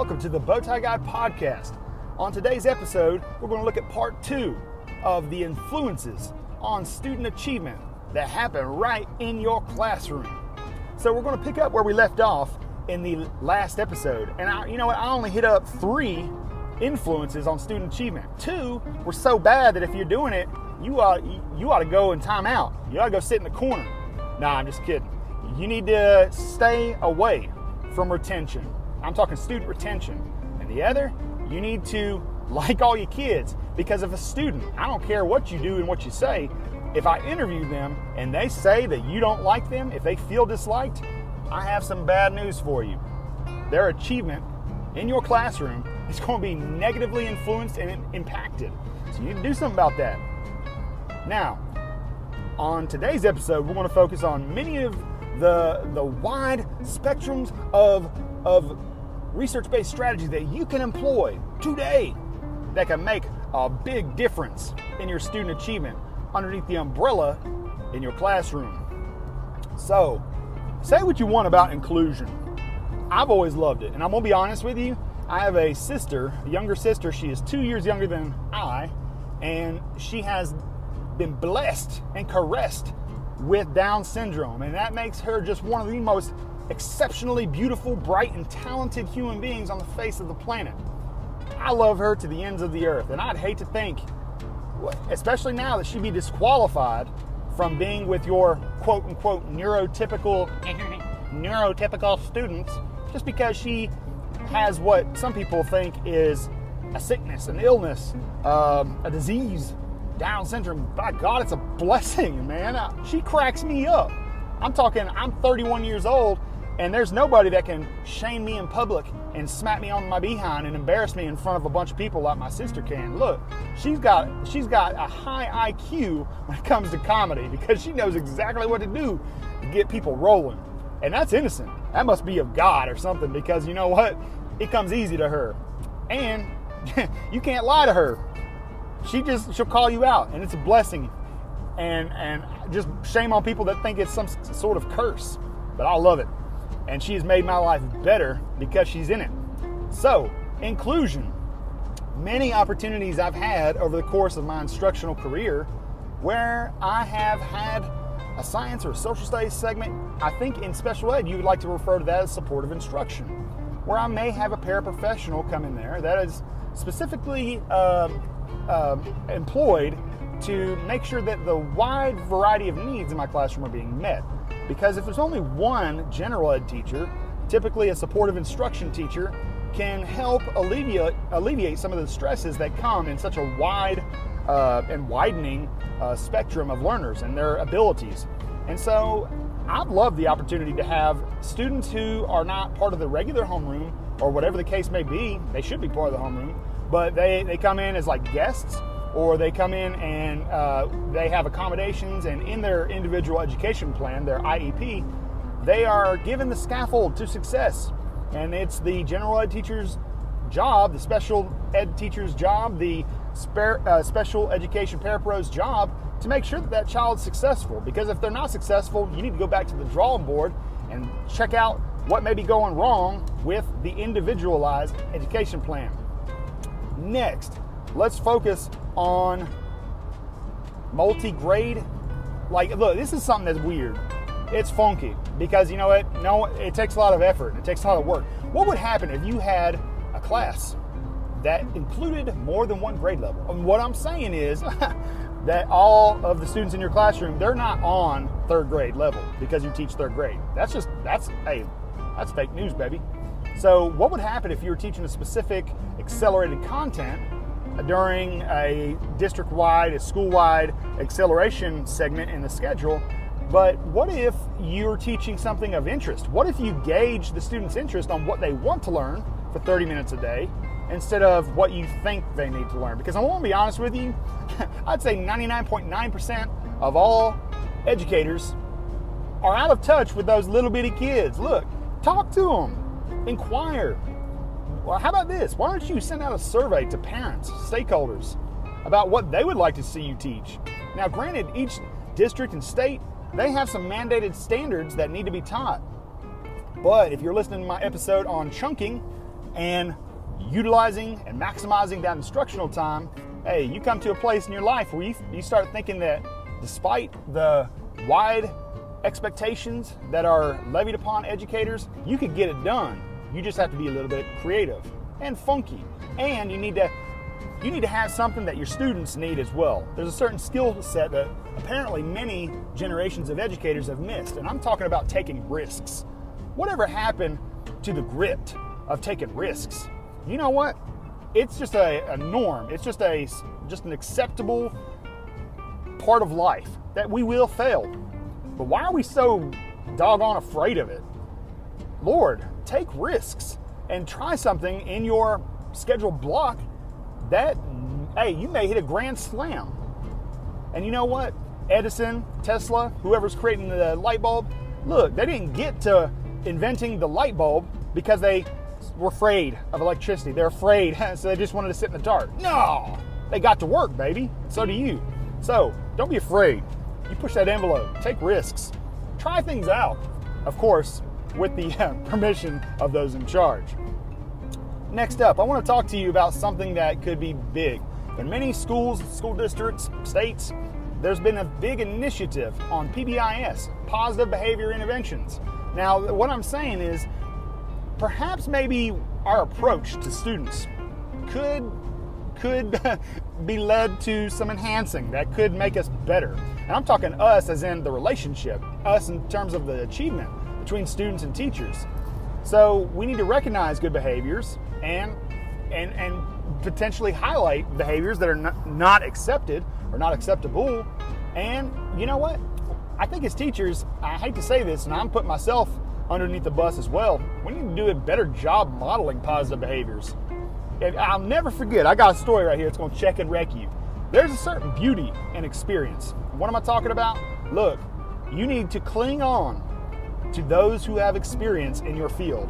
welcome to the BOWTIEGUY Podcast. On today's episode, we're going to look at part 2 of the influences on student achievement that happen right in your classroom. So we're going to pick up where we left off in the last episode. And I only hit up 3 influences on student achievement. 2 were so bad that if you're doing it, you ought to go in timeout. You ought to go sit in the corner. Nah, I'm just kidding. You need to stay away from retention. I'm talking student retention. And the other, you need to like all your kids, because if a student, I don't care what you do and what you say, if I interview them and they say that you don't like them, if they feel disliked, I have some bad news for you. Their achievement in your classroom is going to be negatively influenced and impacted. So you need to do something about that. Now, on today's episode, we're going to focus on many of the wide spectrums of research-based strategies that you can employ today that can make a big difference in your student achievement underneath the umbrella in your classroom. So, say what you want about inclusion. I've always loved it, and I'm going to be honest with you. I have a sister, a younger sister. She is 2 years younger than I, and she has been blessed and caressed with Down syndrome, and that makes her just one of the most exceptionally beautiful, bright, and talented human beings on the face of the planet. I love her to the ends of the earth, and I'd hate to think, especially now, that she'd be disqualified from being with your quote-unquote neurotypical students just because she has what some people think is a sickness, an illness, a disease. Down syndrome, by God, it's a blessing, man. She cracks me up. I'm 31 years old, and there's nobody that can shame me in public and smack me on my behind and embarrass me in front of a bunch of people like my sister can. Look, she's got a high IQ when it comes to comedy, because she knows exactly what to do to get people rolling. And that's innocent. That must be of God or something, because you know what? It comes easy to her. And you can't lie to her. She'll call you out, and it's a blessing. And just shame on people that think it's some sort of curse. But I love it. And she has made my life better because she's in it. So, inclusion. Many opportunities I've had over the course of my instructional career where I have had a science or a social studies segment. I think in special ed you would like to refer to that as supportive instruction, where I may have a paraprofessional come in there that is specifically employed to make sure that the wide variety of needs in my classroom are being met. Because if there's only one general ed teacher, typically a supportive instruction teacher can help alleviate some of the stresses that come in such a wide and widening spectrum of learners and their abilities. And so I've loved the opportunity to have students who are not part of the regular homeroom, or whatever the case may be. They should be part of the homeroom, but they come in as like guests, or they come in and they have accommodations, and in their individual education plan, their IEP, they are given the scaffold to success. And it's the general ed teacher's job, the special ed teacher's job, the special education parapro's job to make sure that child's successful. Because if they're not successful, you need to go back to the drawing board and check out what may be going wrong with the individualized education plan. Next, let's focus on multi-grade. Like, look, this is something that's weird. It's funky because, you know what? No, it takes a lot of effort. It takes a lot of work. What would happen if you had a class that included more than one grade level? And what I'm saying is that all of the students in your classroom, they're not on 3rd grade level because you teach 3rd grade. That's fake news, baby. So what would happen if you were teaching a specific accelerated content during a district-wide, a school-wide acceleration segment in the schedule? But what if you're teaching something of interest? What if you gauge the students' interest on what they want to learn for 30 minutes a day instead of what you think they need to learn? Because I want to be honest with you, I'd say 99.9% of all educators are out of touch with those little bitty kids. Look, talk to them, inquire. Well, how about this? Why don't you send out a survey to parents, stakeholders, about what they would like to see you teach? Now, granted, each district and state, they have some mandated standards that need to be taught. But if you're listening to my episode on chunking, and utilizing and maximizing that instructional time, hey, you come to a place in your life where you start thinking that despite the wide expectations that are levied upon educators, you could get it done. You just have to be a little bit creative and funky. And you need to have something that your students need as well. There's a certain skill set that apparently many generations of educators have missed. And I'm talking about taking risks. Whatever happened to the grit of taking risks? You know what? It's just a norm. It's just an acceptable part of life that we will fail. But why are we so doggone afraid of it? Lord, take risks and try something in your scheduled block that, hey, you may hit a grand slam. And you know what? Edison, Tesla, whoever's creating the light bulb, look, they didn't get to inventing the light bulb because they were afraid of electricity. They're afraid, so they just wanted to sit in the dark. No! They got to work, baby. So do you. So, don't be afraid. You push that envelope. Take risks. Try things out. Of course, with the permission of those in charge. Next up, I want to talk to you about something that could be big. In many schools, school districts, states, there's been a big initiative on PBIS, positive behavior interventions. Now, what I'm saying is, perhaps maybe our approach to students could be led to some enhancing that could make us better. And I'm talking us as in the relationship, us in terms of the achievement between students and teachers. So we need to recognize good behaviors and potentially highlight behaviors that are not accepted or not acceptable. And you know what? I think as teachers, I hate to say this, and I'm putting myself underneath the bus as well, we need to do a better job modeling positive behaviors. And I'll never forget, I got a story right here, it's going to check and wreck you. There's a certain beauty and experience. What am I talking about? Look, you need to cling on to those who have experience in your field.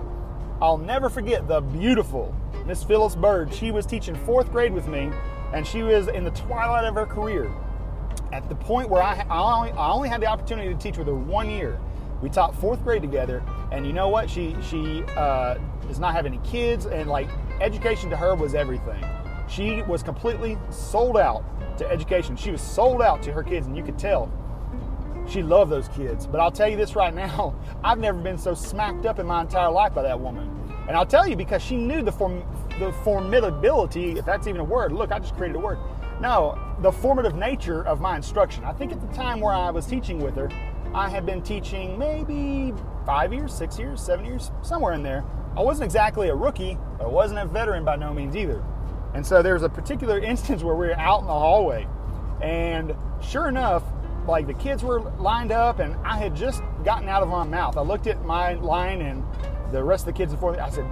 I'll never forget the beautiful Miss Phyllis Bird. She was teaching 4th grade with me, and she was in the twilight of her career. At the point where I only had the opportunity to teach with her 1 year. We taught 4th grade together, and you know what? She does not have any kids, and like education to her was everything. She was completely sold out to education. She was sold out to her kids, and you could tell she loved those kids. But I'll tell you this right now, I've never been so smacked up in my entire life by that woman. And I'll tell you because she knew the formidability, if that's even a word. Look, I just created a word. No, the formative nature of my instruction. I think at the time where I was teaching with her, I had been teaching maybe 5 years, 6 years, 7 years, somewhere in there. I wasn't exactly a rookie, but I wasn't a veteran by no means either. And so there was a particular instance where we were out in the hallway, and sure enough, like the kids were lined up, and I had just gotten out of my mouth. I looked at my line and the rest of the kids before me. I said,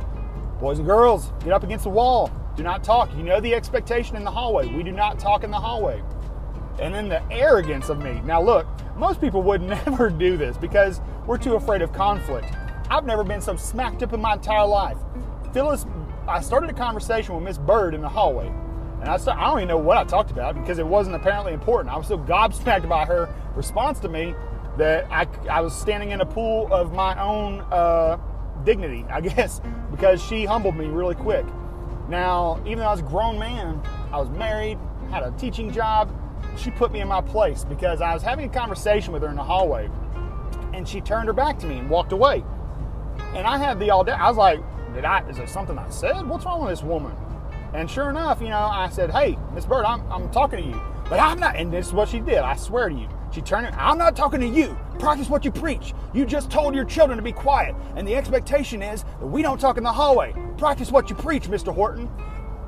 boys and girls, get up against the wall. Do not talk. You know the expectation in the hallway. We do not talk in the hallway. And then the arrogance of me. Now look, most people would never do this because we're too afraid of conflict. I've never been so smacked up in my entire life. Phyllis, I started a conversation with Miss Bird in the hallway. And I don't even know what I talked about because it wasn't apparently important. I was so gobsmacked by her response to me that I was standing in a pool of my own dignity, I guess, because she humbled me really quick. Now, even though I was a grown man, I was married, had a teaching job, she put me in my place because I was having a conversation with her in the hallway, and she turned her back to me and walked away. And I had the audacity. I was like, is there something I said? What's wrong with this woman? And sure enough, I said, hey, Miss Bird, I'm talking to you. But I'm not, and this is what she did, I swear to you. She turned it, I'm not talking to you. Practice what you preach. You just told your children to be quiet, and the expectation is that we don't talk in the hallway. Practice what you preach, Mr. Horton.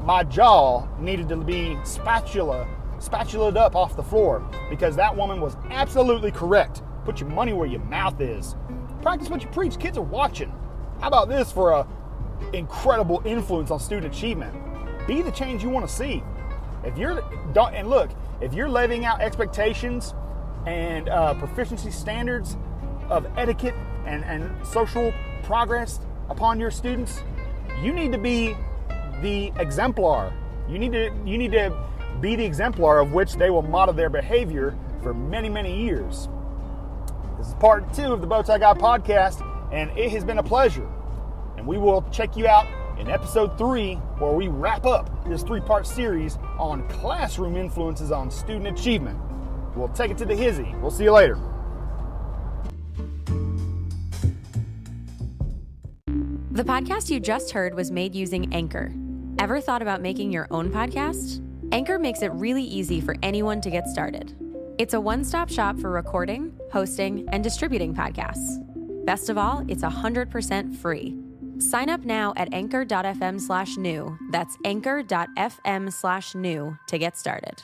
My jaw needed to be spatulaed up off the floor because that woman was absolutely correct. Put your money where your mouth is. Practice what you preach. Kids are watching. How about this for a incredible influence on student achievement? Be the change you want to see. If you're levying out expectations and proficiency standards of etiquette and social progress upon your students, you need to be the exemplar. You need to be the exemplar of which they will model their behavior for many, many years. This is part 2 of the BOWTIEGUY Podcast, and it has been a pleasure. And we will check you out in episode 3, where we wrap up this 3-part series on classroom influences on student achievement. We'll take it to the hizzy. We'll see you later. The podcast you just heard was made using Anchor. Ever thought about making your own podcast? Anchor makes it really easy for anyone to get started. It's a one-stop shop for recording, hosting, and distributing podcasts. Best of all, it's 100% free. Sign up now at anchor.fm/new. That's anchor.fm/new to get started.